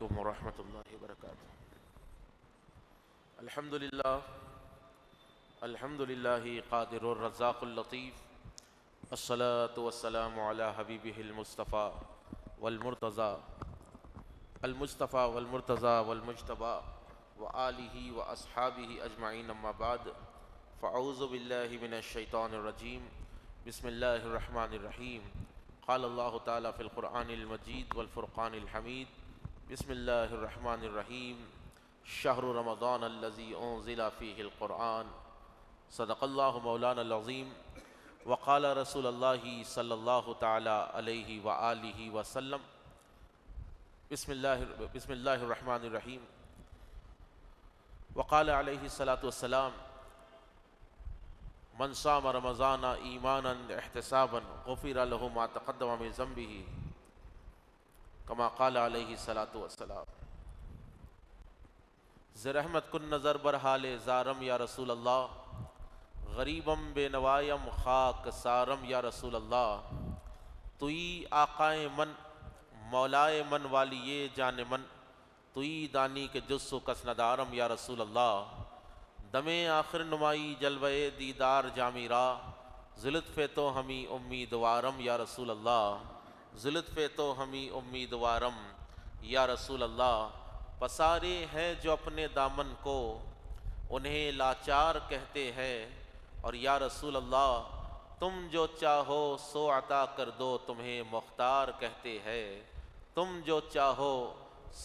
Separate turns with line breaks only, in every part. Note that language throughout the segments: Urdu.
ورحمۃ اللہ وبرکاتہ۔ الحمد للہ قادر الرزاق اللطیف، الصلاۃ والسلام علی حبیبہ المصطفیٰ والمرتضیٰ والمجتبیٰ وآلہ واصحابہ اجمعین، اما بعد فاعوذ باللہ من الشیطان الرجیم، بسم اللہ الرحمن الرحیم۔ قال اللہ تعالی فی القرآن المجید والفرقان الحمید، بسم اللہ الرحمن الرحیم۔ شہر رمضان الذی انزل فیہ القرآن، صدق اللہ مولانا العظیم۔ وقال رسول اللہ صلی اللہ تعالی علیہ وآلہ وسلم، بسم اللہ الرحمن الرحیم۔ وقال علیہ الصلاۃ والسلام، من صام رمضان ایمانا احتسابا غفر له ما تقدم من ذنبہ، کما قال علیہ الصلاۃ والسلام۔ ز رحمت کن نظر برحال زارم یا رسول اللہ، غریبم بے نوائم خاک سارم یا رسول اللہ۔ توئی آقائے من مولائے من والی جان من، توئی دانی کے جس و کس ندارم یا رسول اللہ۔ دم آخر نمائی جلوے دیدار جامیرا، ذلطف تو ہمیں امیدوارم یا رسول اللہ۔ ذلطف تو ہمیں امیدوارم یا رسول اللہ۔ پسارے ہیں جو اپنے دامن کو، انہیں لاچار کہتے ہیں، اور یا رسول اللہ تم جو چاہو سو عطا کر دو، تمہیں مختار کہتے ہیں۔ تم جو چاہو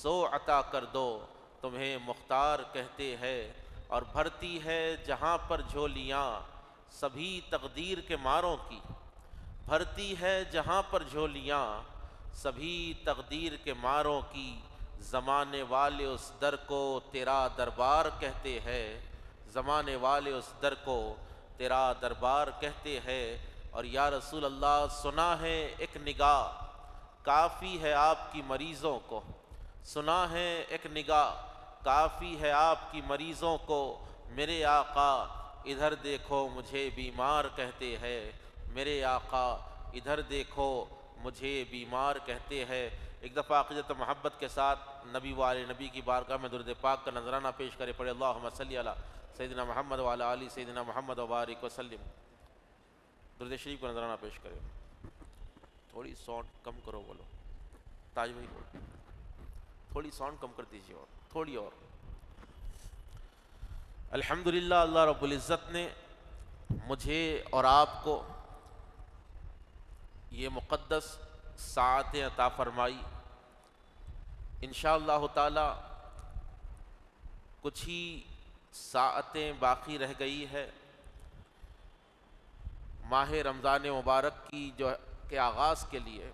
سو عطا کر دو، تمہیں مختار کہتے ہیں۔ اور بھرتی ہے جہاں پر جھولیاں سبھی تقدیر کے ماروں کی، بھرتی ہے جہاں پر جھولیاں سبھی تقدیر کے ماروں کی۔ زمانے والے اس در کو تیرا دربار کہتے ہیں، زمانے والے اس در کو تیرا دربار کہتے ہیں۔ اور یا رسول اللہ سنا ہے ایک نگاہ کافی ہے آپ کی مریضوں کو، سنا ہے ایک نگاہ کافی ہے آپ کی مریضوں کو۔ میرے آقا ادھر دیکھو مجھے بیمار کہتے ہیں، میرے آقا ادھر دیکھو مجھے بیمار کہتے ہیں۔ ایک دفعہ عقیدت و محبت کے ساتھ نبی والے نبی کی بارگاہ میں درود پاک کا نذرانہ پیش کرے، پڑھے اللہم صلی علی سیدنا محمد وعلی آل سیدنا محمد وبارک وسلم۔ درود شریف کا نذرانہ پیش کرے۔ تھوڑی ساؤنڈ کم کرو، بولو تاج بھائی، بولو تھوڑی ساؤنڈ کم کر دیجیے، اور تھوڑی اور۔ الحمدللہ اللہ رب العزت نے مجھے اور آپ کو یہ مقدس ساعتیں عطا فرمائی۔ انشاءاللہ تعالی کچھ ہی ساعتیں باقی رہ گئی ہے ماہ رمضان مبارک کی کے آغاز کے لیے،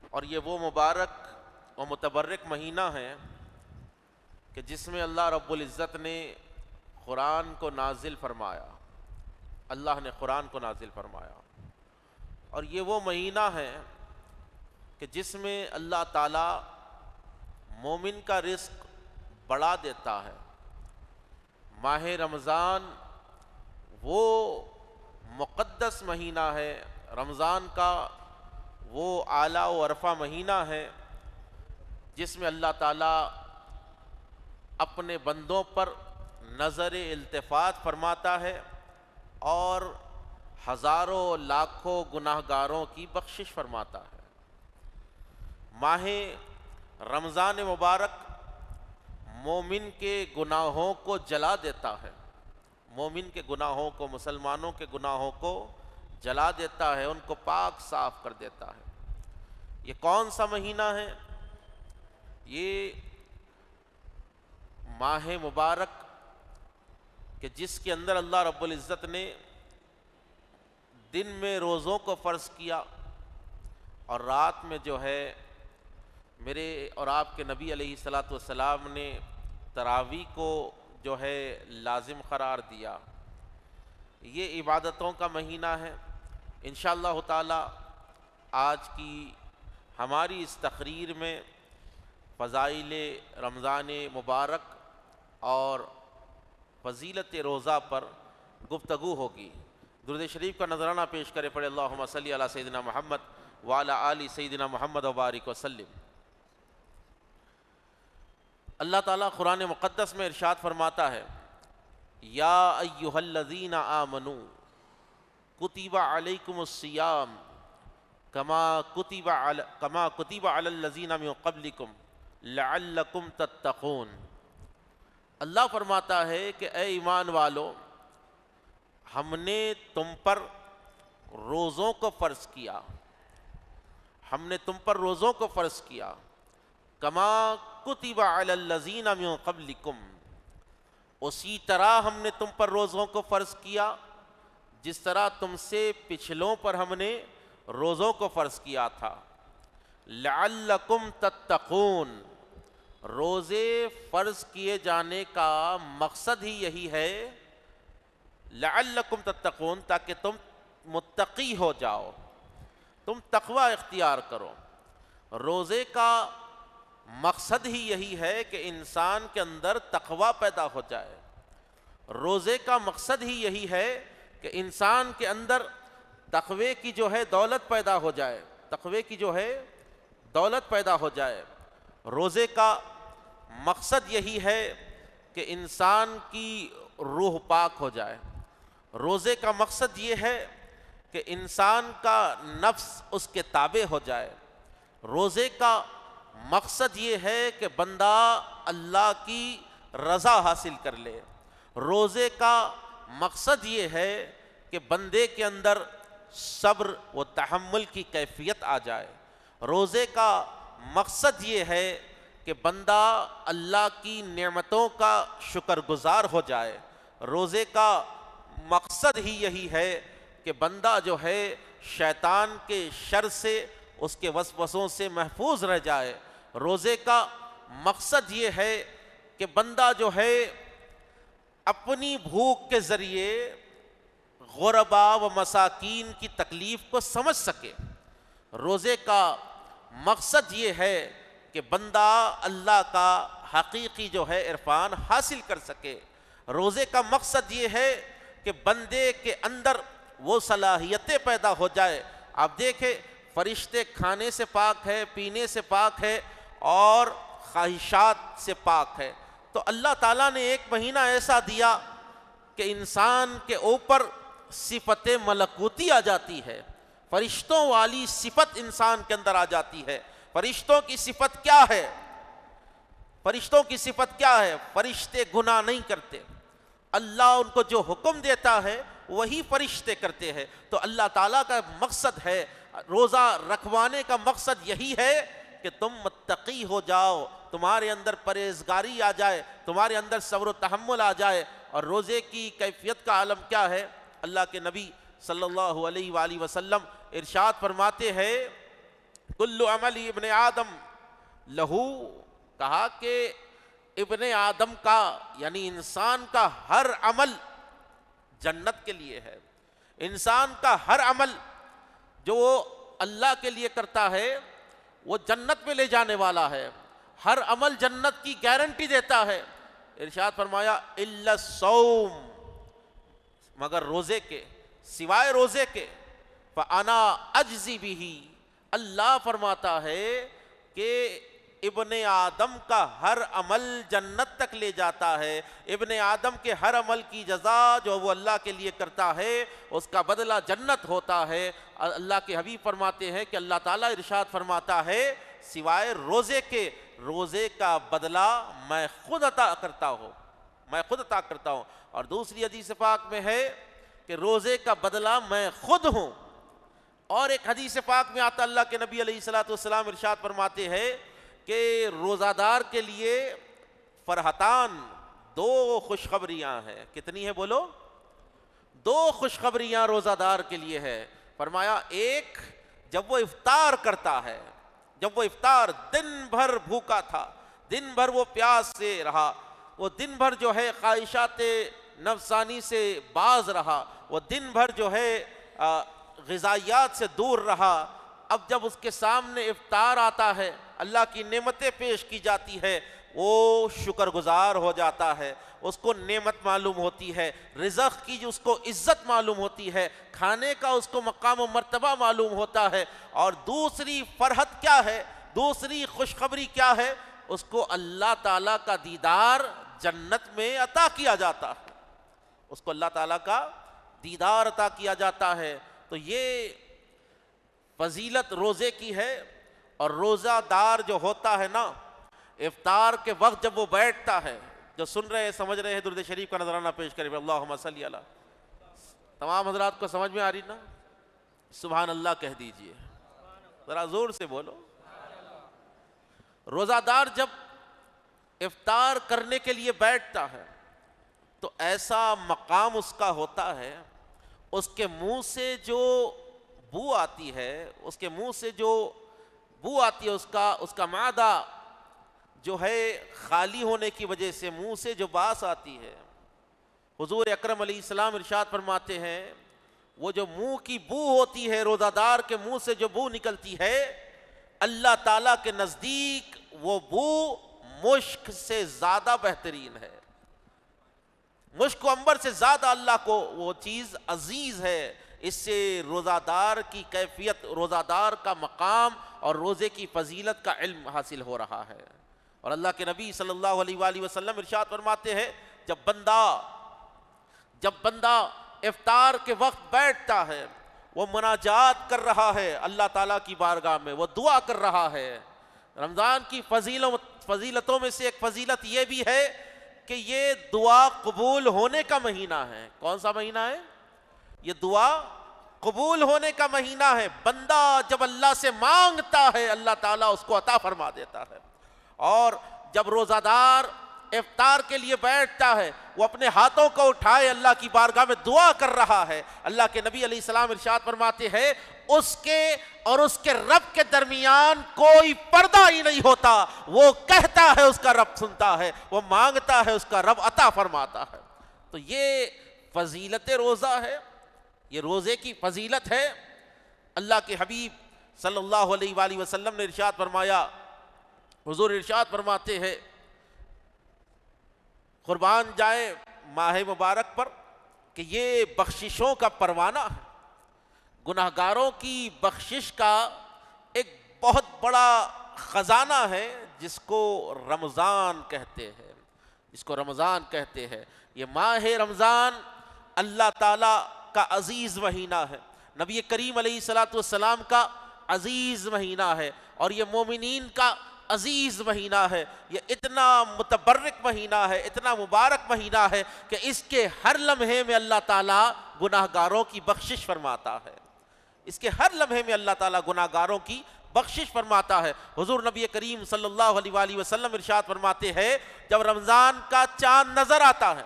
اور یہ وہ مبارک و متبرک مہینہ ہے کہ جس میں اللہ رب العزت نے قرآن کو نازل فرمایا، اللہ نے قرآن کو نازل فرمایا۔ اور یہ وہ مہینہ ہے کہ جس میں اللہ تعالیٰ مومن کا رزق بڑھا دیتا ہے۔ ماہ رمضان وہ مقدس مہینہ ہے، رمضان کا وہ اعلیٰ و عرفہ مہینہ ہے جس میں اللہ تعالیٰ اپنے بندوں پر نظر التفات فرماتا ہے اور ہزاروں لاکھوں گناہ گاروں کی بخشش فرماتا ہے۔ ماہ رمضان مبارک مومن کے گناہوں کو جلا دیتا ہے، مومن کے گناہوں کو، مسلمانوں کے گناہوں کو جلا دیتا ہے، ان کو پاک صاف کر دیتا ہے۔ یہ کون سا مہینہ ہے؟ یہ ماہ مبارک کہ جس کے اندر اللہ رب العزت نے دن میں روزوں کو فرض کیا، اور رات میں جو ہے میرے اور آپ کے نبی علیہ الصلاۃ والسلام نے تراویح کو جو ہے لازم قرار دیا۔ یہ عبادتوں کا مہینہ ہے۔ انشاءاللہ تعالی آج کی ہماری اس تقریر میں فضائل رمضان مبارک اور فضیلت روزہ پر گفتگو ہوگی۔ درود شریف کا نذرانہ پیش کرے، پڑھے اللہم صلی علی سیدنا محمد وعلی آل سیدنا محمد وبارک وسلم۔ اللہ تعالیٰ قرآن مقدس میں ارشاد فرماتا ہے یا ایہا الذین آمنوا کتب علیکم الصیام کما کتب علی الذین من قبلکم لعلکم تتقون۔ اللہ فرماتا ہے کہ اے ایمان والو، ہم نے تم پر روزوں کو فرض کیا، ہم نے تم پر روزوں کو فرض کیا، کما کتب علی الذین من قبلکم، اسی طرح ہم نے تم پر روزوں کو فرض کیا جس طرح تم سے پچھلوں پر ہم نے روزوں کو فرض کیا تھا، لعلکم تتقون۔ روزے فرض کیے جانے کا مقصد ہی یہی ہے، لعلکم تتقون، تاکہ تم متقی ہو جاؤ، تم تقوی اختیار کرو۔ روزے کا مقصد ہی یہی ہے کہ انسان کے اندر تقوی پیدا ہو جائے، روزے کا مقصد ہی یہی ہے کہ انسان کے اندر تقوی کی جو ہے دولت پیدا ہو جائے، تقوی کی جو ہے دولت پیدا ہو جائے۔ روزے کا مقصد یہی ہے کہ انسان کی روح پاک ہو جائے، روزے کا مقصد یہ ہے کہ انسان کا نفس اس کے تابع ہو جائے، روزے کا مقصد یہ ہے کہ بندہ اللہ کی رضا حاصل کر لے، روزے کا مقصد یہ ہے کہ بندے کے اندر صبر و تحمل کی کیفیت آ جائے، روزے کا مقصد یہ ہے کہ بندہ اللہ کی نعمتوں کا شکر گزار ہو جائے، روزے کا مقصد ہی یہی ہے کہ بندہ جو ہے شیطان کے شر سے، اس کے وسوسوں سے محفوظ رہ جائے، روزے کا مقصد یہ ہے کہ بندہ جو ہے اپنی بھوک کے ذریعے غرباء و مساکین کی تکلیف کو سمجھ سکے، روزے کا مقصد یہ ہے کہ بندہ اللہ کا حقیقی جو ہے عرفان حاصل کر سکے، روزے کا مقصد یہ ہے کہ بندے کے اندر وہ صلاحیتیں پیدا ہو جائے۔ آپ دیکھیں فرشتے کھانے سے پاک ہے، پینے سے پاک ہے اور خواہشات سے پاک ہے، تو اللہ تعالیٰ نے ایک مہینہ ایسا دیا کہ انسان کے اوپر صفت ملکوتی آ جاتی ہے، فرشتوں والی صفت انسان کے اندر آ جاتی ہے۔ فرشتوں کی صفت کیا ہے؟ فرشتوں کی صفت کیا ہے؟ فرشتے گناہ نہیں کرتے، اللہ ان کو جو حکم دیتا ہے وہی فرشتے کرتے ہیں۔ تو اللہ تعالیٰ کا مقصد ہے، روزہ رکھوانے کا مقصد یہی ہے کہ تم متقی ہو جاؤ، تمہارے اندر پرہیزگاری آ جائے، تمہارے اندر صبر و تحمل آ جائے۔ اور روزے کی کیفیت کا عالم کیا ہے؟ اللہ کے نبی صلی اللہ علیہ وآلہ وسلم ارشاد فرماتے ہیں کل عمل ابن آدم لہو، کہا کہ ابن آدم کا یعنی انسان کا ہر عمل جنت کے لیے ہے، انسان کا ہر عمل جو وہ اللہ کے لیے کرتا ہے وہ جنت میں لے جانے والا ہے، ہر عمل جنت کی گارنٹی دیتا ہے۔ ارشاد فرمایا الا الصوم، مگر روزے کے، سوائے روزے کے، فانا اجزی بہ، اللہ فرماتا ہے کہ ابن آدم کا ہر عمل جنت تک لے جاتا ہے، ابن آدم کے ہر عمل کی جزا جو وہ اللہ کے لیے کرتا ہے اس کا بدلہ جنت ہوتا ہے۔ اللہ کے حبیب فرماتے ہیں کہ اللہ تعالیٰ ارشاد فرماتا ہے سوائے روزے کے، روزے کا بدلہ میں خود عطا کرتا ہوں، میں خود عطا کرتا ہوں۔ اور دوسری حدیث پاک میں ہے کہ روزے کا بدلہ میں خود ہوں۔ اور ایک حدیث پاک میں آتا اللہ کے نبی علیہ السلام ارشاد فرماتے ہیں کہ روزہ دار کے لیے فرحتان، دو خوشخبریاں ہیں۔ کتنی ہیں بولو؟ دو خوشخبریاں روزہ دار کے لیے ہے۔ فرمایا ایک جب وہ افطار کرتا ہے، جب وہ افطار دن بھر بھوکا تھا، دن بھر وہ پیاس سے رہا، وہ دن بھر جو ہے خواہشات نفسانی سے باز رہا، وہ دن بھر جو ہے غذائیات سے دور رہا، اب جب اس کے سامنے افطار آتا ہے، اللہ کی نعمتیں پیش کی جاتی ہے، وہ شکر گزار ہو جاتا ہے، اس کو نعمت معلوم ہوتی ہے، رزق کی جو اس کو عزت معلوم ہوتی ہے، کھانے کا اس کو مقام و مرتبہ معلوم ہوتا ہے۔ اور دوسری فرحت کیا ہے؟ دوسری خوشخبری کیا ہے؟ اس کو اللہ تعالیٰ کا دیدار جنت میں عطا کیا جاتا ہے، اس کو اللہ تعالیٰ کا دیدار عطا کیا جاتا ہے۔ تو یہ فضیلت روزے کی ہے۔ اور روزہ دار جو ہوتا ہے نا، افطار کے وقت جب وہ بیٹھتا ہے، جو سن رہے ہیں سمجھ رہے ہیں درود شریف کا نذرانہ پیش کریں، اللہم صلی علی، تمام حضرات کو سمجھ میں آ رہی نا؟ سبحان اللہ کہہ دیجئے، ذرا زور سے بولو۔ روزہ دار جب افطار کرنے کے لیے بیٹھتا ہے تو ایسا مقام اس کا ہوتا ہے، اس کے منہ سے جو بو آتی ہے، اس کے منہ سے جو بو آتی ہے، اس کا معدہ جو ہے خالی ہونے کی وجہ سے منہ سے جو باس آتی ہے، حضور اکرم علیہ السلام ارشاد فرماتے ہیں وہ جو منہ کی بو ہوتی ہے، روزہ دار کے منہ سے جو بو نکلتی ہے، اللہ تعالیٰ کے نزدیک وہ بو مشک سے زیادہ بہترین ہے، مشک و عنبر سے زیادہ اللہ کو وہ چیز عزیز ہے۔ اس سے روزہ دار کی کیفیت، روزہ دار کا مقام اور روزے کی فضیلت کا علم حاصل ہو رہا ہے۔ اور اللہ کے نبی صلی اللہ علیہ وآلہ وسلم ارشاد فرماتے ہیں جب بندہ افطار کے وقت بیٹھتا ہے، وہ مناجات کر رہا ہے اللہ تعالیٰ کی بارگاہ میں، وہ دعا کر رہا ہے۔ رمضان کی فضیلتوں میں سے ایک فضیلت یہ بھی ہے کہ یہ دعا قبول ہونے کا مہینہ ہے۔ کون سا مہینہ ہے؟ یہ دعا قبول ہونے کا مہینہ ہے۔ بندہ جب اللہ سے مانگتا ہے اللہ تعالیٰ اس کو عطا فرما دیتا ہے۔ اور جب روزہ دار افطار کے لیے بیٹھتا ہے، وہ اپنے ہاتھوں کو اٹھائے اللہ کی بارگاہ میں دعا کر رہا ہے۔ اللہ کے نبی علیہ السلام ارشاد فرماتے ہیں اس کے اور اس کے رب کے درمیان کوئی پردہ ہی نہیں ہوتا، وہ کہتا ہے اس کا رب سنتا ہے، وہ مانگتا ہے اس کا رب عطا فرماتا ہے۔ تو یہ فضیلت روزہ ہے، یہ روزے کی فضیلت ہے۔ اللہ کے حبیب صلی اللہ علیہ وآلہ وسلم نے ارشاد فرمایا، حضور ارشاد فرماتے ہیں قربان جائے ماہ مبارک پر کہ یہ بخششوں کا پروانہ ہے، گناہگاروں کی بخشش کا ایک بہت بڑا خزانہ ہے جس کو رمضان کہتے ہیں، جس کو رمضان کہتے ہیں۔ یہ ماہ رمضان اللہ تعالیٰ کا عزیز مہینہ ہے، نبی کریم علیہ السلام کا عزیز مہینہ ہے، اور یہ مومنین کا عزیز مہینہ ہے۔ یہ اتنا متبرک مہینہ ہے، اتنا مبارک مہینہ ہے کہ اس کے ہر لمحے میں اللہ تعالیٰ گناہگاروں کی بخشش فرماتا ہے، اس کے ہر لمحے میں اللہ تعالیٰ گناہگاروں کی بخشش فرماتا ہے۔ حضور نبی کریم صلی اللہ علیہ وآلہ وسلم ارشاد فرماتے ہیں جب رمضان کا چاند نظر آتا ہے،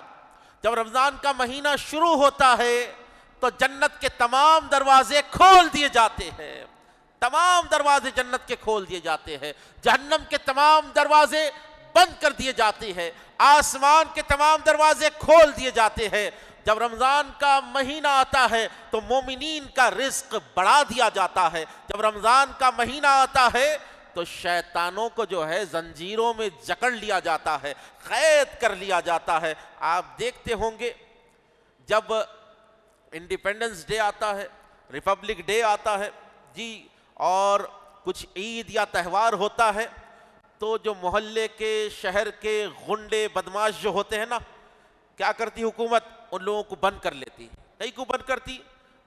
جب رمضان کا مہینہ شروع ہوتا ہے تو جنت کے تمام دروازے کھول دیے جاتے ہیں، تمام دروازے جنت کے کھول دیے جاتے ہیں، جہنم کے تمام دروازے بند کر دیے جاتے ہیں، آسمان کے تمام دروازے کھول دیے جاتے ہیں۔ جب رمضان کا مہینہ آتا ہے تو مومنین کا رزق بڑھا دیا جاتا ہے۔ جب رمضان کا مہینہ آتا ہے تو شیطانوں کو جو ہے زنجیروں میں جکڑ لیا جاتا ہے، قید کر لیا جاتا ہے۔ آپ دیکھتے ہوں گے جب انڈیپینڈنس ڈے آتا ہے، ریپبلک ڈے آتا ہے جی، اور کچھ عید یا تہوار ہوتا ہے تو جو محلے کے، شہر کے غنڈے بدماش جو ہوتے ہیں نا، کیا کرتی حکومت؟ ان لوگوں کو بند کر لیتی۔ کئی کو بند کرتی؟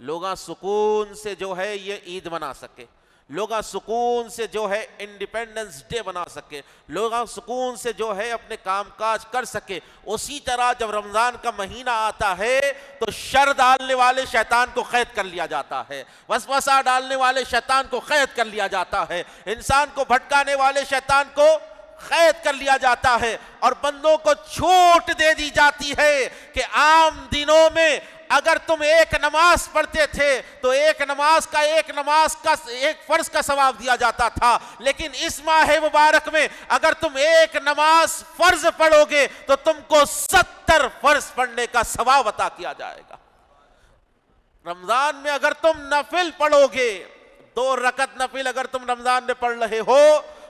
لوگاں سکون سے جو ہے یہ عید منا سکے، لوگاں سکون سے جو ہے انڈیپینڈنس ڈے بنا سکے، لوگاں سکون سے جو ہے اپنے کام کاج کر سکے۔ اسی طرح جب رمضان کا مہینہ آتا ہے تو شر ڈالنے والے شیطان کو قید کر لیا جاتا ہے، وسوسہ ڈالنے والے شیطان کو قید کر لیا جاتا ہے، انسان کو بھٹکانے والے شیطان کو قید کر لیا جاتا ہے، اور بندوں کو چھوٹ دے دی جاتی ہے کہ عام دنوں میں اگر تم ایک نماز پڑھتے تھے تو ایک فرض کا ثواب دیا جاتا تھا، لیکن اس ماہ مبارک میں اگر تم ایک نماز فرض پڑھو گے تو تم کو 70 فرض پڑھنے کا ثواب عطا کیا جائے گا۔ رمضان میں اگر تم نفل پڑھو گے، 2 رکعت نفل اگر تم رمضان میں پڑھ رہے ہو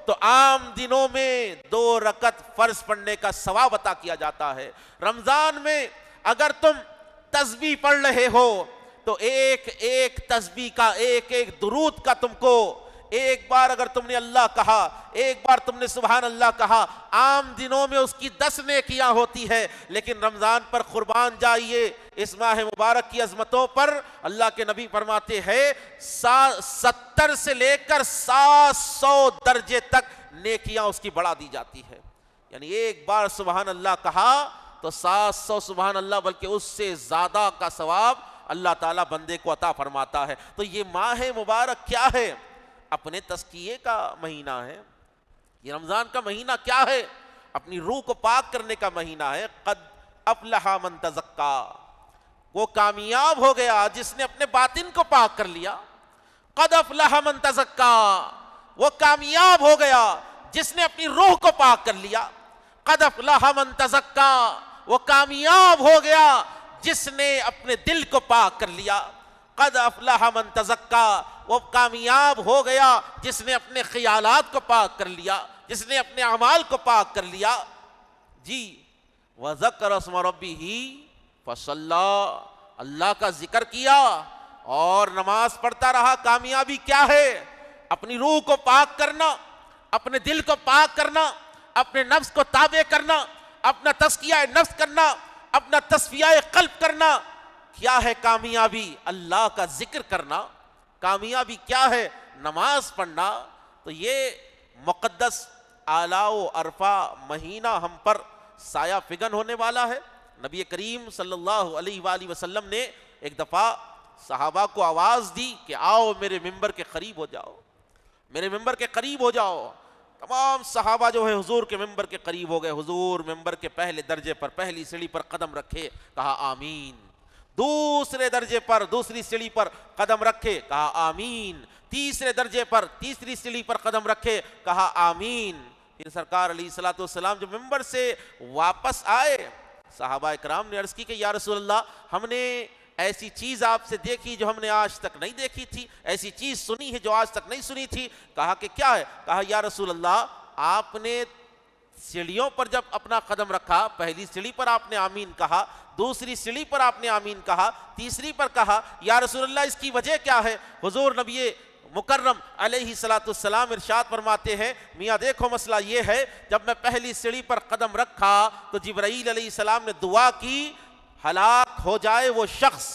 تو عام دنوں میں 2 رکعت فرض پڑھنے کا ثواب عطا کیا جاتا ہے۔ رمضان میں اگر تم تسبیح پڑھ رہے ہو تو ایک تسبیح کا، ایک درود کا تم کو ایک بار اگر تم نے اللہ کہا، ایک بار تم نے سبحان اللہ کہا، عام دنوں میں اس کی 10 نیکیاں ہوتی ہے، لیکن رمضان پر قربان جائیے اس ماہ مبارک کی عظمتوں پر اللہ کے نبی فرماتے ہیں 70 سے لے کر 700 درجے تک نیکیاں اس کی بڑھا دی جاتی ہے۔ یعنی ایک بار سبحان اللہ کہا تو 700 سبحان اللہ بلکہ اس سے زیادہ کا ثواب اللہ تعالیٰ بندے کو عطا فرماتا ہے۔ تو یہ ماہ مبارک کیا ہے؟ اپنے تزکیے کا مہینہ ہے۔ یہ رمضان کا مہینہ کیا ہے؟ اپنی روح کو پاک کرنے کا مہینہ ہے۔ قد افلح من تزکا، وہ کامیاب ہو گیا جس نے اپنے باطن کو پاک کر لیا۔ قد افلح من تزکا، وہ کامیاب ہو گیا جس نے اپنی روح کو پاک کر لیا۔ قد افلح من تزکا، وہ کامیاب ہو گیا جس نے اپنے دل کو پاک کر لیا۔ قد افلح من تزکا، وہ کامیاب ہو گیا جس نے اپنے خیالات کو پاک کر لیا، جس نے اپنے اعمال کو پاک کر لیا۔ جی وذکر اسم ربہ فصلی، اللہ کا ذکر کیا اور نماز پڑھتا رہا۔ کامیابی کیا ہے؟ اپنی روح کو پاک کرنا، اپنے دل کو پاک کرنا، اپنے نفس کو تابع کرنا، اپنا تزکیہ نفس کرنا، اپنا تصفیہ قلب کرنا۔ کیا ہے کامیابی؟ اللہ کا ذکر کرنا۔ کامیابی کیا ہے؟ نماز پڑھنا۔ تو یہ مقدس اعلیٰ و عرفہ مہینہ ہم پر سایہ فگن ہونے والا ہے۔ نبی کریم صلی اللہ علیہ وآلہ وسلم نے ایک دفعہ صحابہ کو آواز دی کہ آؤ میرے ممبر کے قریب ہو جاؤ، میرے ممبر کے قریب ہو جاؤ۔ تمام صحابہ جو ہے حضور کے ممبر کے قریب ہو گئے۔ حضور ممبر کے پہلے درجے پر، پہلی سیڑھی پر قدم رکھے، کہا آمین۔ دوسرے درجے پر، دوسری سیڑھی پر قدم رکھے، کہا آمین۔ تیسرے درجے پر، تیسری سیڑھی پر قدم رکھے، کہا آمین۔ پھر سرکار علیہ الصلوۃ والسلام جو ممبر سے واپس آئے، صحابہ اکرام نے عرض کی کہ یا رسول اللہ، ہم نے ایسی چیز آپ سے دیکھی جو ہم نے آج تک نہیں دیکھی تھی، ایسی چیز سنی ہے جو آج تک نہیں سنی تھی۔ کہا کہ کیا ہے؟ کہا یا رسول اللہ، آپ نے سیڑھیوں پر جب اپنا قدم رکھا، پہلی سیڑھی پر آپ نے آمین کہا، دوسری سیڑھی پر آپ نے آمین کہا، تیسری پر کہا یا رسول اللہ اس کی وجہ کیا ہے؟ حضور نبی مکرم علیہ الصلوۃ والسلام ارشاد فرماتے ہیں میاں دیکھو مسئلہ یہ ہے، جب میں پہلی سیڑھی پر قدم رکھا تو جبرائیل علیہ السلام نے دعا کی، ہلاک ہو جائے وہ شخص،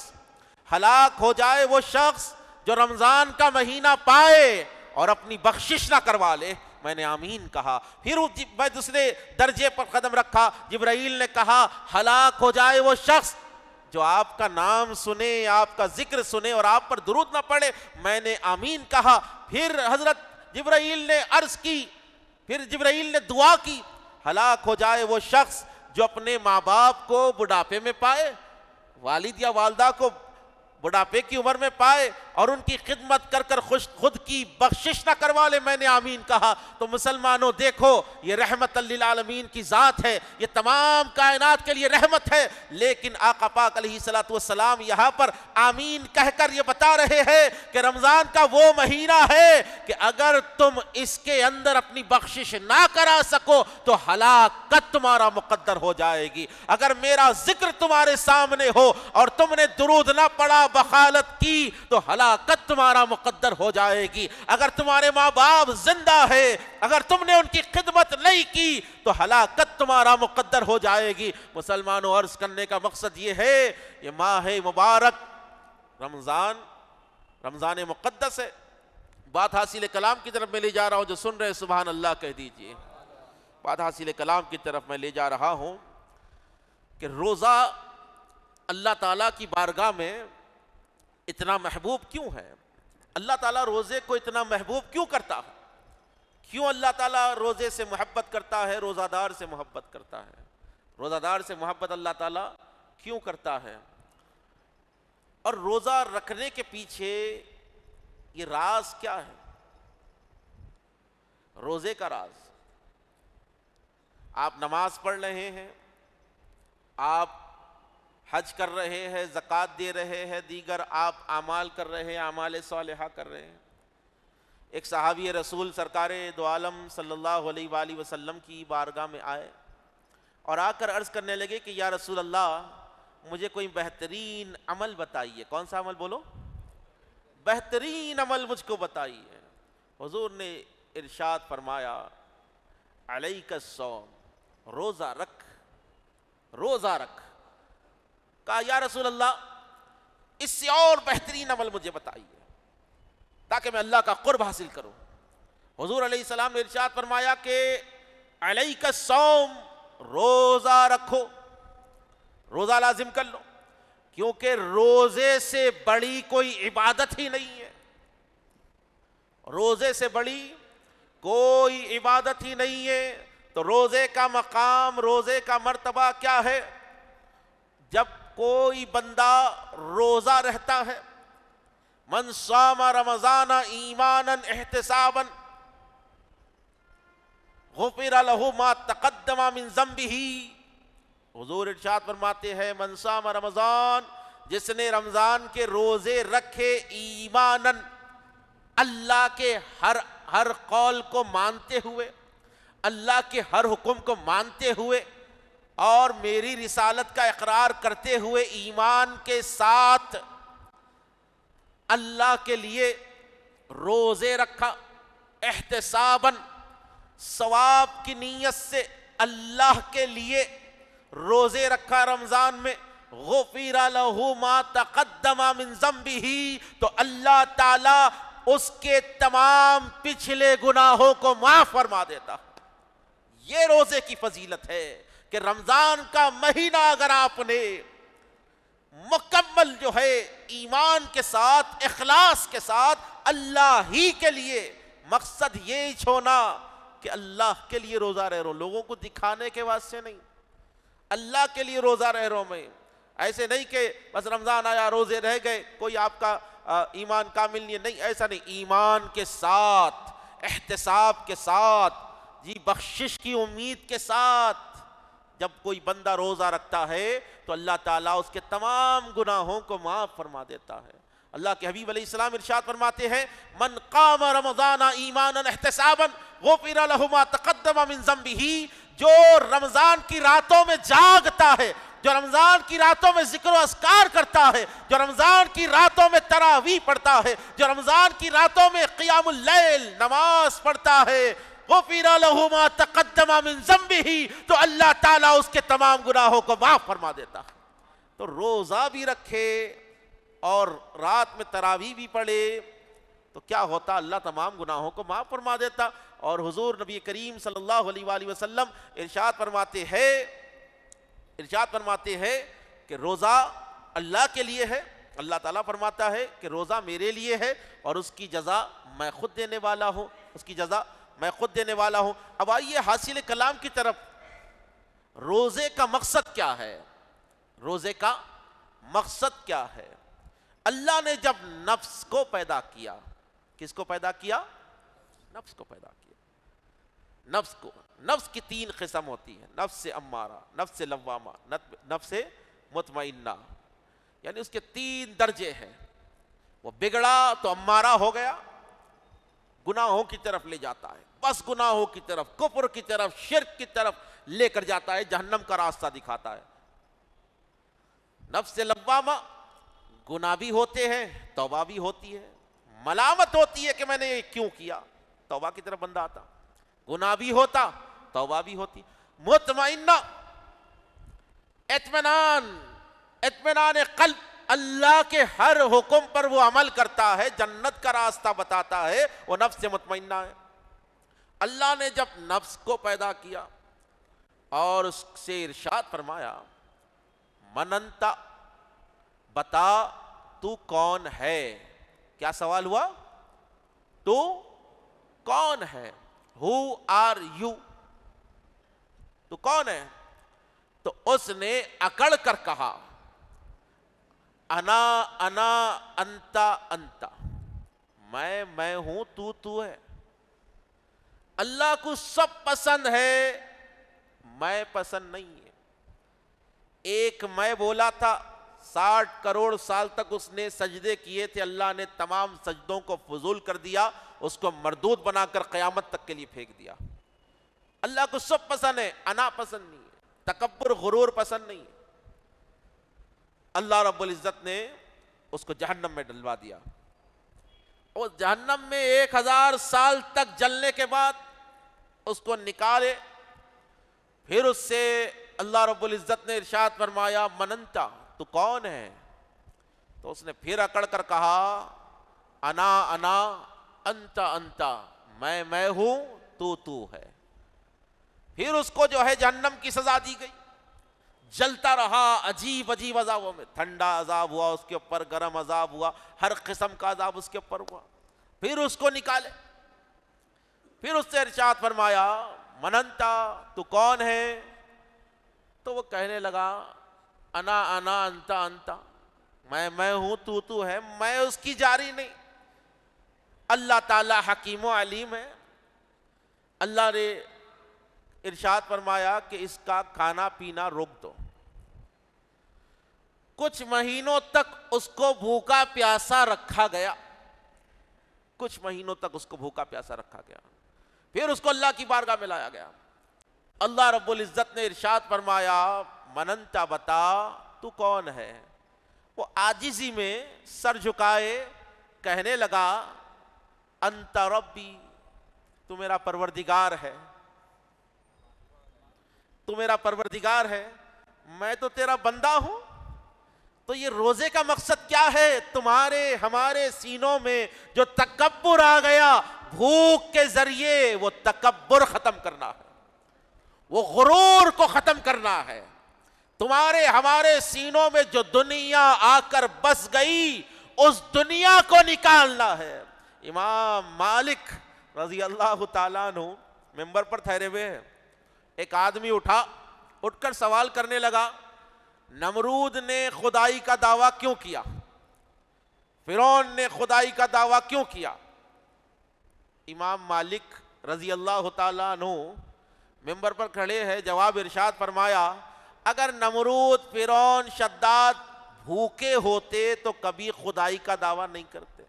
ہلاک ہو جائے وہ شخص جو رمضان کا مہینہ پائے اور اپنی بخشش نہ کروا لے۔ میں نے آمین کہا۔ پھر میں دوسرے درجے پر قدم رکھا، جبرائیل نے کہا ہلاک ہو جائے وہ شخص جو آپ کا نام سنے، آپ کا ذکر سنے اور آپ پر درود نہ پڑے۔ میں نے آمین کہا۔ پھر حضرت جبرائیل نے عرض کی، پھر جبرائیل نے دعا کی، ہلاک ہو جائے وہ شخص جو اپنے ماں باپ کو بڑھاپے میں پائے، والد یا والدہ کو بڑھاپے کی عمر میں پائے اور ان کی خدمت کر کر خود کی بخشش نہ کروا لے۔ میں نے آمین کہا۔ تو مسلمانوں دیکھو، یہ رحمت للعالمین کی ذات ہے، یہ تمام کائنات کے لیے رحمت ہے، لیکن آقا پاک علیہ الصلوۃ والسلام یہاں پر آمین کہہ کر یہ بتا رہے ہیں کہ رمضان کا وہ مہینہ ہے کہ اگر تم اس کے اندر اپنی بخشش نہ کرا سکو تو ہلاکت تمہارا مقدر ہو جائے گی۔ اگر میرا ذکر تمہارے سامنے ہو اور تم نے درود نہ پڑھا، بخالت کی، تو ہلاکت تمہارا مقدر ہو جائے گی۔ اگر تمہارے ماں باپ زندہ ہے، اگر تم نے ان کی خدمت نہیں کی تو ہلاکت تمہارا مقدر ہو جائے گی۔ مسلمانوں، عرض کرنے کا مقصد یہ ہے، یہ ماہ مبارک رمضان مقدس ہے۔ بات حاصل کلام کی طرف میں لے جا رہا ہوں، جو سن رہے سبحان اللہ کہہ دیجئے۔ بات حاصل کلام کی طرف میں لے جا رہا ہوں کہ روزہ اللہ تعالیٰ کی بارگاہ میں اتنا محبوب کیوں ہے؟ اللہ تعالیٰ روزے کو اتنا محبوب کیوں کرتا ہے؟ کیوں اللہ تعالیٰ روزے سے محبت کرتا ہے، روزہ دار سے محبت کرتا ہے؟ روزہ دار سے محبت اللہ تعالیٰ کیوں کرتا ہے؟ اور روزہ رکھنے کے پیچھے یہ راز کیا ہے؟ روزے کا راز، آپ نماز پڑھ رہے ہیں، آپ حج کر رہے ہیں، زکوٰۃ دے رہے ہیں، دیگر آپ اعمال کر رہے ہیں، اعمال صالحہ کر رہے ہیں۔ ایک صحابی رسول سرکار دو عالم صلی اللہ علیہ وآلہ وسلم کی بارگاہ میں آئے اور آ کر عرض کرنے لگے کہ یا رسول اللہ، مجھے کوئی بہترین عمل بتائیے۔ کون سا عمل؟ بولو، بہترین عمل مجھ کو بتائیے۔ حضور نے ارشاد فرمایا علیک الصوم، روزہ رکھ، روزہ رکھ۔ کہا یا رسول اللہ اس سے اور بہترین عمل مجھے بتائیے تاکہ میں اللہ کا قرب حاصل کروں۔ حضور علیہ السلام نے ارشاد فرمایا کہ علیک الصوم، روزہ رکھو، روزہ لازم کر لو، کیونکہ روزے سے بڑی کوئی عبادت ہی نہیں ہے، روزے سے بڑی کوئی عبادت ہی نہیں ہے۔ تو روزے کا مقام، روزے کا مرتبہ کیا ہے؟ جب کوئی بندہ روزہ رہتا ہے، من صام رمضان ایمانا احتسابا غفر له ما تقدم من ذنبه، حضور ارشاد فرماتے ہیں من صام رمضان، جس نے رمضان کے روزے رکھے ایمانا، اللہ کے ہر قول کو مانتے ہوئے، اللہ کے ہر حکم کو مانتے ہوئے اور میری رسالت کا اقرار کرتے ہوئے ایمان کے ساتھ اللہ کے لیے روزے رکھا، احتساباً، ثواب کی نیت سے اللہ کے لیے روزے رکھا رمضان میں، غفر له ما تقدم من ذنبه، تو اللہ تعالی اس کے تمام پچھلے گناہوں کو معاف فرما دیتا۔ یہ روزے کی فضیلت ہے کہ رمضان کا مہینہ اگر آپ نے مکمل جو ہے ایمان کے ساتھ، اخلاص کے ساتھ اللہ ہی کے لیے، مقصد یہی چھونا کہ اللہ کے لیے روزہ رہ رہا ہوں، لوگوں کو دکھانے کے واسطے نہیں، اللہ کے لیے روزہ رہ رہا ہوں میں۔ ایسے نہیں کہ بس رمضان آیا روزے رہ گئے، کوئی آپ کا ایمان کامل نہیں ہے، نہیں، ایسا نہیں، ایمان کے ساتھ، احتساب کے ساتھ، جی بخشش کی امید کے ساتھ جب کوئی بندہ روزہ رکھتا ہے تو اللہ تعالیٰ اس کے تمام گناہوں کو معاف فرما دیتا ہے۔ اللہ کے حبیب علیہ السلام ارشاد فرماتے ہیں من قام رمضان ایمانا احتسابا غفر له ما تقدم من ذنبه، جو رمضان کی راتوں میں جاگتا ہے، جو رمضان کی راتوں میں ذکر و اذکار کرتا ہے، جو رمضان کی راتوں میں تراویح پڑھتا ہے، جو رمضان کی راتوں میں قیام اللیل نماز پڑھتا ہے، غفر له ما تقدم من ذنبه، تو اللہ تعالیٰ اس کے تمام گناہوں کو معاف فرما دیتا ہے۔ تو روزہ بھی رکھے اور رات میں تراویح بھی پڑھے تو کیا ہوتا؟ اللہ تمام گناہوں کو معاف فرما دیتا۔ اور حضور نبی کریم صلی اللہ علیہ وآلہ وسلم ارشاد فرماتے ہیں کہ روزہ اللہ کے لیے ہے، اللہ تعالیٰ فرماتا ہے کہ روزہ میرے لیے ہے اور اس کی جزا میں خود دینے والا ہوں، اس کی جزا میں خود دینے والا ہوں۔ اب آئیے حاصل کلام کی طرف۔ روزے کا مقصد کیا ہے؟ روزے کا مقصد کیا ہے؟ اللہ نے جب نفس کو پیدا کیا، کس کو پیدا کیا؟ نفس کو پیدا کیا۔ نفس کو، نفس کی 3 قسم ہوتی ہیں، نفس امارہ، نفس لوامہ، نفس مطمئنہ، یعنی اس کے 3 درجے ہیں۔ وہ بگڑا تو امارہ ہو گیا، گناہوں کی طرف لے جاتا ہے، بس گناہوں کی طرف، کفر کی طرف، شرک کی طرف لے کر جاتا ہے، جہنم کا راستہ دکھاتا ہے۔ نفس لوامہ، گناہ بھی ہوتے ہیں، توبہ بھی ہوتی ہے، ملامت ہوتی ہے کہ میں نے یہ کیوں کیا، توبہ کی طرف بندہ آتا، گناہ بھی ہوتا، توبہ بھی ہوتی۔ مطمئنہ، اطمینان قلب، اللہ کے ہر حکم پر وہ عمل کرتا ہے، جنت کا راستہ بتاتا ہے، وہ نفس مطمئنہ ہے۔ اللہ نے جب نفس کو پیدا کیا اور اس سے ارشاد فرمایا من انت، بتا تو کون ہے؟ کیا سوال ہوا؟ تو کون ہے؟ Who are you؟ تو کون ہے؟ تو اس نے اکڑ کر کہا انا انتا انتا، میں ہوں، تو ہے۔ اللہ کو سب پسند ہے، میں پسند نہیں ہے۔ ایک میں بولا تھا، 60 کروڑ سال تک اس نے سجدے کیے تھے، اللہ نے تمام سجدوں کو فضول کر دیا، اس کو مردود بنا کر قیامت تک کے لیے پھینک دیا۔ اللہ کو سب پسند ہے، انا پسند نہیں ہے، تکبر غرور پسند نہیں ہے۔ اللہ رب العزت نے اس کو جہنم میں ڈلوا دیا۔ وہ جہنم میں 1000 سال تک جلنے کے بعد اس کو نکالے، پھر اس سے اللہ رب العزت نے ارشاد فرمایا من انت، تو کون ہے؟ تو اس نے پھر اکڑ کر کہا انا انا انت انت، میں ہوں تو ہے۔ پھر اس کو جو ہے جہنم کی سزا دی گئی، جلتا رہا عجیب عجیب عذابوں میں، ٹھنڈا عذاب ہوا اس کے اوپر، گرم عذاب ہوا، ہر قسم کا عذاب اس کے اوپر ہوا۔ پھر اس کو نکالے، پھر اس سے ارشاد فرمایا من انت، تو کون ہے؟ تو وہ کہنے لگا انا انا انت انت، میں ہوں تو ہے، میں اس کی جاری نہیں۔ اللہ تعالی حکیم و علیم ہے، اللہ نے ارشاد فرمایا کہ اس کا کھانا پینا روک دو۔ کچھ مہینوں تک اس کو بھوکا پیاسا رکھا گیا، کچھ مہینوں تک اس کو بھوکا پیاسا رکھا گیا، پھر اس کو اللہ کی بارگاہ میں لایا گیا۔ اللہ رب العزت نے ارشاد فرمایا من انت، بتا تو کون ہے؟ وہ عاجزی میں سر جھکائے کہنے لگا انت ربی، تو میرا پروردگار ہے، تو میرا پروردگار ہے، میں تو تیرا بندہ ہوں۔ تو یہ روزے کا مقصد کیا ہے؟ تمہارے ہمارے سینوں میں جو تکبر آ گیا بھوک کے ذریعے، وہ تکبر ختم کرنا ہے، وہ غرور کو ختم کرنا ہے۔ تمہارے ہمارے سینوں میں جو دنیا آ کر بس گئی، اس دنیا کو نکالنا ہے۔ امام مالک رضی اللہ تعالیٰ عنہ ممبر پر ٹھہرے ہوئے ہیں، ایک آدمی اٹھ کر سوال کرنے لگا نمرود نے خدائی کا دعویٰ کیوں کیا؟ فرعون نے خدائی کا دعویٰ کیوں کیا؟ امام مالک رضی اللہ تعالیٰ عنہ ممبر پر کھڑے ہیں، جواب ارشاد فرمایا اگر نمرود، فرعون، شداد بھوکے ہوتے تو کبھی خدائی کا دعویٰ نہیں کرتے۔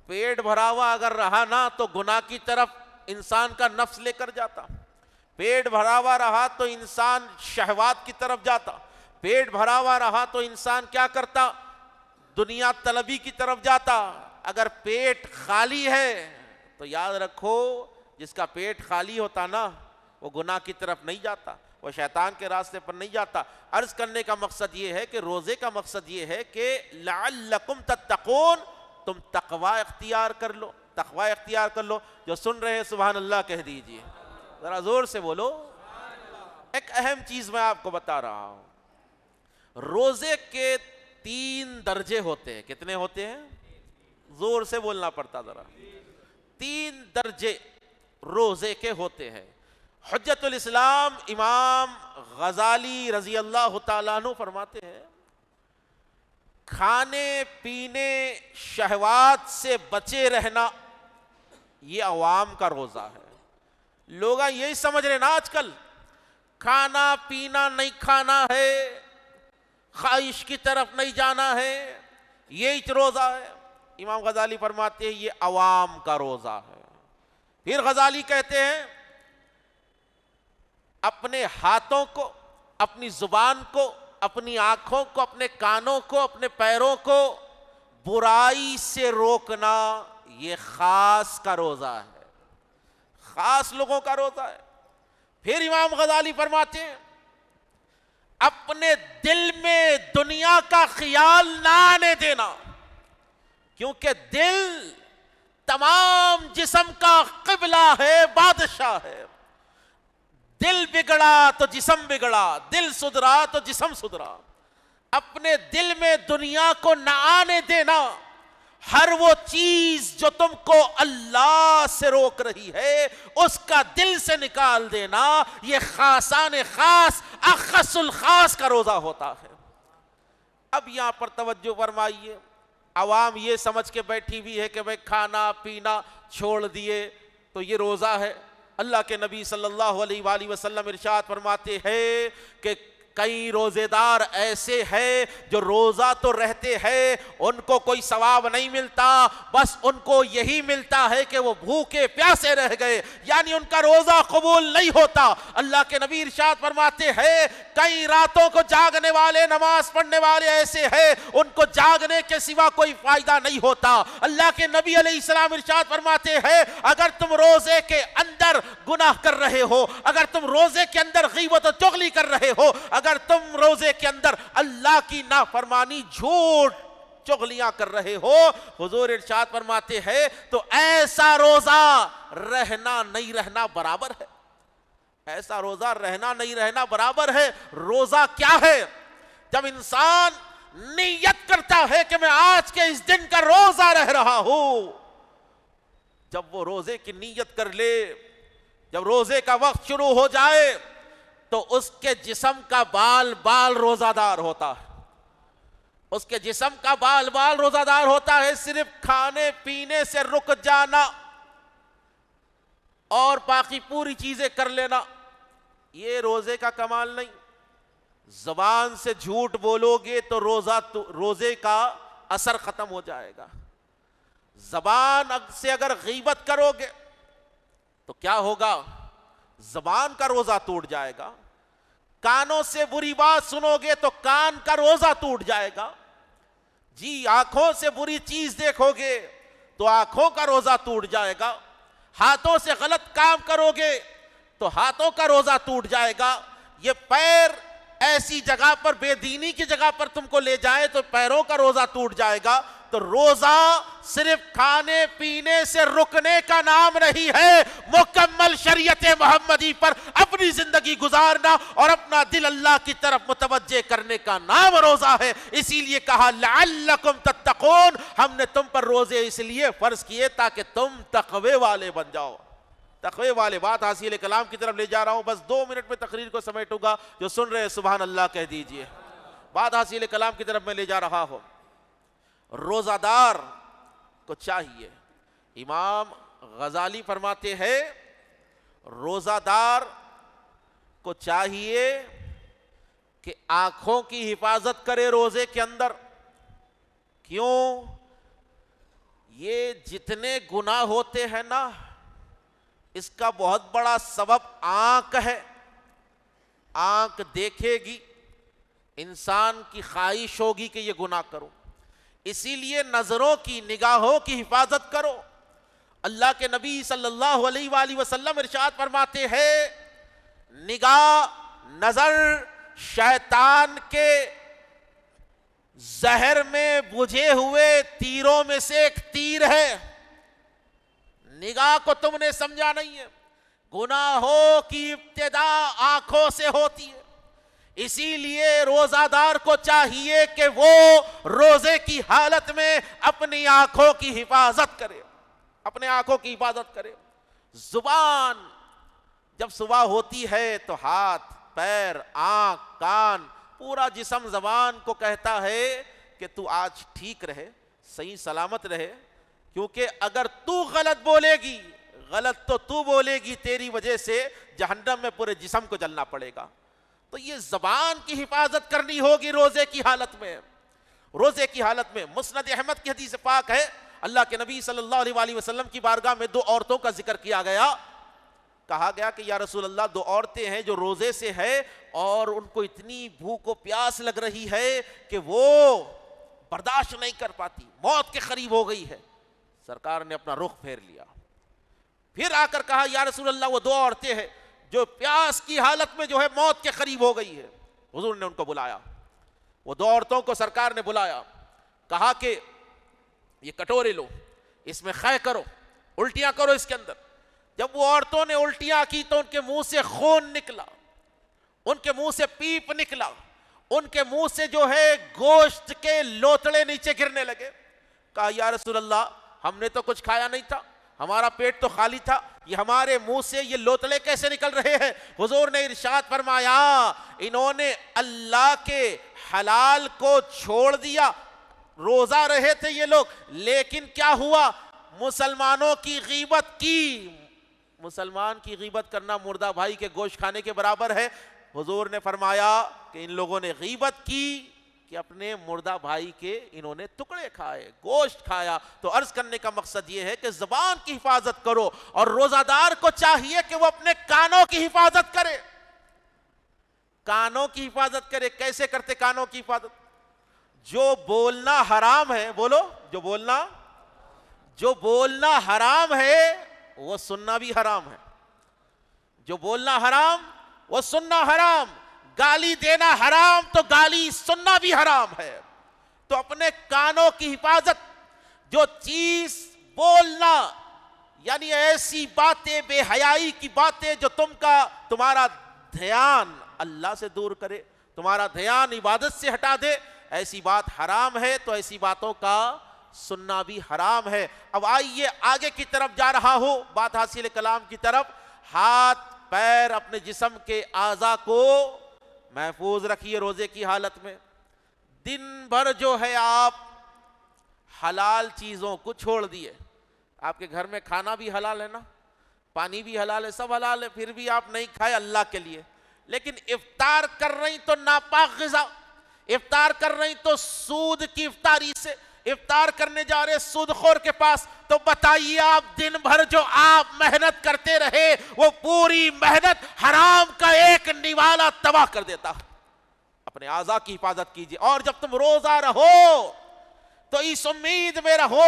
پیٹ بھرا ہوا اگر رہا نا تو گناہ کی طرف انسان کا نفس لے کر جاتا، پیٹ بھرا ہوا رہا تو انسان شہوات کی طرف جاتا، پیٹ بھرا ہوا رہا تو انسان کیا کرتا؟ دنیا طلبی کی طرف جاتا۔ اگر پیٹ خالی ہے تو یاد رکھو جس کا پیٹ خالی ہوتا نا وہ گناہ کی طرف نہیں جاتا، وہ شیطان کے راستے پر نہیں جاتا۔ عرض کرنے کا مقصد یہ ہے کہ روزے کا مقصد یہ ہے کہ لعلکم تتقون، تم تقوی اختیار کر لو، تقوی اختیار کر لو۔ جو سن رہے ہیں سبحان اللہ کہہ دیجئے، ذرا زور سے بولو۔ ایک اہم چیز میں آپ کو بتا رہا ہوں، روزے کے 3 درجے ہوتے ہیں۔ کتنے ہوتے ہیں؟ زور سے بولنا پڑتا ذرا۔ 3 درجے روزے کے ہوتے ہیں۔ حجت الاسلام امام غزالی رضی اللہ تعالیٰ عنہ فرماتے ہیں کھانے پینے شہوات سے بچے رہنا یہ عوام کا روزہ ہے۔ لوگ یہی سمجھ رہے نا آج کل کھانا پینا نہیں کھانا ہے، خواہش کی طرف نہیں جانا ہے، یہی روزہ ہے۔ امام غزالی فرماتے ہیں یہ عوام کا روزہ ہے۔ پھر غزالی کہتے ہیں اپنے ہاتھوں کو، اپنی زبان کو، اپنی آنکھوں کو، اپنے کانوں کو، اپنے پیروں کو برائی سے روکنا یہ خاص کا روزہ ہے، خاص لوگوں کا روزہ ہے۔ پھر امام غزالی فرماتے ہیں اپنے دل میں دنیا کا خیال نہ آنے دینا، کیونکہ دل تمام جسم کا قبلہ ہے، بادشاہ ہے۔ دل بگڑا تو جسم بگڑا، دل سدھرا تو جسم سدھرا۔ اپنے دل میں دنیا کو نہ آنے دینا، ہر وہ چیز جو تم کو اللہ سے روک رہی ہے اس کا دل سے نکال دینا، یہ خاصان خاص اخص الخاص کا روزہ ہوتا ہے۔ اب یہاں پر توجہ فرمائیے، عوام یہ سمجھ کے بیٹھی ہوئی ہے کہ بھئی کھانا پینا چھوڑ دیے تو یہ روزہ ہے۔ اللہ کے نبی صلی اللہ علیہ وآلہ وسلم ارشاد فرماتے ہیں کہ کئی روزے دار ایسے ہیں جو روزہ تو رہتے ہیں، ان کو کوئی ثواب نہیں ملتا، بس ان کو یہی ملتا ہے کہ وہ بھوکے پیاسے رہ گئے، یعنی ان کا روزہ قبول نہیں ہوتا۔ اللہ کے نبی ارشاد فرماتے ہیں کئی راتوں کو جاگنے والے، نماز پڑھنے والے ایسے ہیں ان کو جاگنے کے سوا کوئی فائدہ نہیں ہوتا۔ اللہ کے نبی علیہ السلام ارشاد فرماتے ہیں اگر تم روزے کے اندر گناہ کر رہے ہو، اگر تم روزے کے اندر غیبت و چغلی کر رہے ہو، اگر تم روزے کے اندر اللہ کی نافرمانی، جھوٹ، چغلیاں کر رہے ہو، حضور ارشاد فرماتے ہیں تو ایسا روزہ رہنا نہیں رہنا برابر ہے۔ ایسا روزہ رہنا نہیں رہنا برابر ہے۔ روزہ کیا ہے؟ جب انسان نیت کرتا ہے کہ میں آج کے اس دن کا روزہ رہ رہا ہوں، جب وہ روزے کی نیت کر لے، جب روزے کا وقت شروع ہو جائے تو اس کے جسم کا بال بال روزہ دار ہوتا ہے، اس کے جسم کا بال بال روزہ دار ہوتا ہے۔ صرف کھانے پینے سے رک جانا اور باقی پوری چیزیں کر لینا یہ روزے کا کمال نہیں۔ زبان سے جھوٹ بولو گے تو روزے کا اثر ختم ہو جائے گا۔ زبان سے اگر غیبت کرو گے تو کیا ہوگا؟ زبان کا روزہ ٹوٹ جائے گا۔ کانوں سے بری بات سنو گے تو کان کا روزہ ٹوٹ جائے گا۔ جی آنکھوں سے بری چیز دیکھو گے تو آنکھوں کا روزہ ٹوٹ جائے گا۔ ہاتھوں سے غلط کام کرو گے تو ہاتھوں کا روزہ ٹوٹ جائے گا۔ یہ پیر ایسی جگہ پر، بے دینی کی جگہ پر تم کو لے جائے تو پیروں کا روزہ ٹوٹ جائے گا۔ تو روزہ صرف کھانے پینے سے رکنے کا نام نہیں ہے، مکمل شریعت محمدی پر اپنی زندگی گزارنا اور اپنا دل اللہ کی طرف متوجہ کرنے کا نام روزہ ہے۔ اسی لیے کہا لعلکم تتقون، ہم نے تم پر روزے اس لیے فرض کیے تاکہ تم تقوی والے بن جاؤ۔ تقوی والے، بات حاصل کلام کی طرف لے جا رہا ہوں، بس 2 منٹ میں تقریر کو سمیٹوں گا، جو سن رہے سبحان اللہ کہہ دیجئے۔ بات حاصل کلام کی طرف میں لے جا رہا ہوں۔ روزہ دار کو چاہیے، امام غزالی فرماتے ہیں روزہ دار کو چاہیے کہ آنکھوں کی حفاظت کرے روزے کے اندر۔ کیوں؟ یہ جتنے گناہ ہوتے ہیں نا، اس کا بہت بڑا سبب آنکھ ہے۔ آنکھ دیکھے گی، انسان کی خواہش ہوگی کہ یہ گناہ کرو، اسی لیے نظروں کی، نگاہوں کی حفاظت کرو۔ اللہ کے نبی صلی اللہ علیہ وآلہ وسلم ارشاد فرماتے ہیں نگاہ، نظر شیطان کے زہر میں بجھے ہوئے تیروں میں سے ایک تیر ہے۔ نگاہ کو تم نے سمجھا نہیں ہے، گناہوں کی ابتدا آنکھوں سے ہوتی ہے۔ اسی لیے روزہ دار کو چاہیے کہ وہ روزے کی حالت میں اپنی آنکھوں کی حفاظت کرے، اپنے آنکھوں کی حفاظت کرے۔ زبان جب صبح ہوتی ہے تو ہاتھ، پیر، آنکھ، کان، پورا جسم زبان کو کہتا ہے کہ تو آج ٹھیک رہے، صحیح سلامت رہے، کیونکہ اگر تو غلط بولے گی، غلط تو بولے گی، تیری وجہ سے جہنم میں پورے جسم کو جلنا پڑے گا۔ تو یہ زبان کی حفاظت کرنی ہوگی روزے کی حالت میں۔ روزے کی حالت میں مسند احمد کی حدیث پاک ہے، اللہ کے نبی صلی اللہ علیہ وآلہ وسلم کی بارگاہ میں 2 عورتوں کا ذکر کیا گیا۔ کہا گیا کہ یا رسول اللہ 2 عورتیں ہیں جو روزے سے ہے اور ان کو اتنی بھوک و پیاس لگ رہی ہے کہ وہ برداشت نہیں کر پاتی، موت کے قریب ہو گئی ہے۔ سرکار نے اپنا رخ پھیر لیا، پھر آ کر کہا یا رسول اللہ وہ 2 عورتیں ہیں جو پیاس کی حالت میں جو ہے موت کے قریب ہو گئی ہے۔ حضور نے ان کو بلایا، وہ 2 عورتوں کو سرکار نے بلایا، کہا کہ یہ کٹورے لو، اس میں خے کرو، الٹیاں کرو اس کے اندر۔ جب وہ عورتوں نے الٹیاں کی تو ان کے منہ سے خون نکلا، ان کے منہ سے پیپ نکلا، ان کے منہ سے جو ہے گوشت کے لوتڑے نیچے گرنے لگے۔ کہا یا رسول اللہ ہم نے تو کچھ کھایا نہیں تھا، ہمارا پیٹ تو خالی تھا، یہ ہمارے منہ سے یہ لوتڑے کیسے نکل رہے ہیں؟ حضور نے ارشاد فرمایا انہوں نے اللہ کے حلال کو چھوڑ دیا، روزہ رہے تھے یہ لوگ، لیکن کیا ہوا؟ مسلمانوں کی غیبت کی۔ مسلمان کی غیبت کرنا مردہ بھائی کے گوشت کھانے کے برابر ہے۔ حضور نے فرمایا کہ ان لوگوں نے غیبت کی کہ اپنے مردہ بھائی کے انہوں نے ٹکڑے کھائے، گوشت کھایا. تو عرض کرنے کا مقصد یہ ہے کہ زبان کی حفاظت کرو، اور روزہ دار کو چاہیے کہ وہ اپنے کانوں کی حفاظت کرے. کانوں کی حفاظت کرے. کیسے کرتے کانوں کی حفاظت؟ جو بولنا حرام ہے، بولو، جو بولنا حرام ہے وہ سننا بھی حرام ہے. جو بولنا حرام وہ سننا حرام. گالی دینا حرام تو گالی سننا بھی حرام ہے. تو اپنے کانوں کی حفاظت. جو چیز بولنا یعنی ایسی باتیں، بے حیائی کی باتیں جو تمہارا دھیان اللہ سے دور کرے، تمہارا دھیان عبادت سے ہٹا دے، ایسی بات حرام ہے. تو ایسی باتوں کا سننا بھی حرام ہے. اب آئیے آگے کی طرف جا رہا ہوں، بات حاصل کلام کی طرف. ہاتھ پیر اپنے جسم کے اعضاء کو محفوظ رکھیے روزے کی حالت میں. دن بھر جو ہے آپ حلال چیزوں کو چھوڑ دیے. آپ کے گھر میں کھانا بھی حلال ہے نا، پانی بھی حلال ہے، سب حلال ہے، پھر بھی آپ نہیں کھائے اللہ کے لیے. لیکن افطار کر رہی تو ناپاک غذا، افطار کر رہی تو سود کی افطاری سے، افطار کرنے جا رہے سود خور کے پاس. تو بتائیے آپ دن بھر جو آپ محنت کرتے رہے وہ پوری محنت حرام کا ایک نوالا تباہ کر دیتا. اپنے اعضاء کی حفاظت کیجئے. اور جب تم روزہ رہو تو اس امید میں رہو،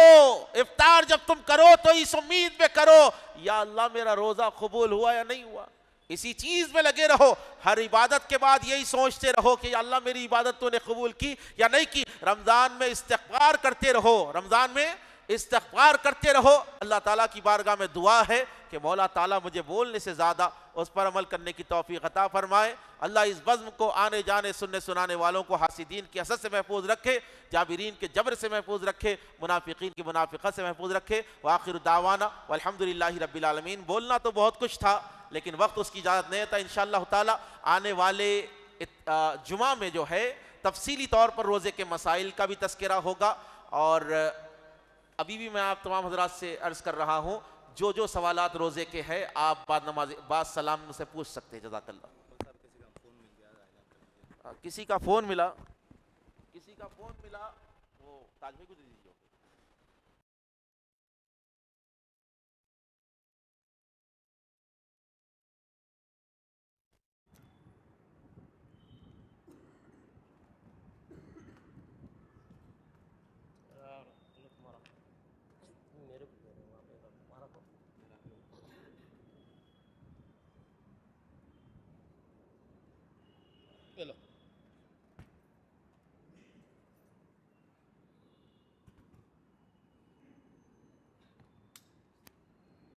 افطار جب تم کرو تو اس امید میں کرو یا اللہ میرا روزہ قبول ہوا یا نہیں ہوا. اسی چیز میں لگے رہو. ہر عبادت کے بعد یہی سوچتے رہو کہ یا اللہ میری عبادت تو نے قبول کی یا نہیں کی. رمضان میں استغفار کرتے رہو، رمضان میں استغفار کرتے رہو. اللہ تعالیٰ کی بارگاہ میں دعا ہے کہ مولا تعالیٰ مجھے بولنے سے زیادہ اس پر عمل کرنے کی توفیق عطا فرمائے. اللہ اس بزم کو آنے جانے سننے سنانے والوں کو حاسدین کی حسد سے محفوظ رکھے، جابرین کے جبر سے محفوظ رکھے، منافقین کی منافقت سے محفوظ رکھے. وآخر دعوانا والحمدللہ رب العالمین. بولنا تو بہت کچھ تھا لیکن وقت اس کی اجازت نہیں تھا. انشاءاللہ تعالیٰ آنے والے جمعہ میں جو ہے تفصیلی طور پر روزے کے مسائل کا بھی تذکرہ ہوگا. اور ابھی بھی میں آپ تمام حضرات سے عرض کر رہا ہوں، جو سوالات روزے کے ہیں آپ بعد سلام سے پوچھ سکتے ہیں. جزاک اللہ. کسی کا فون ملا وہ تاج بھائی کو دے دیجیے. چلو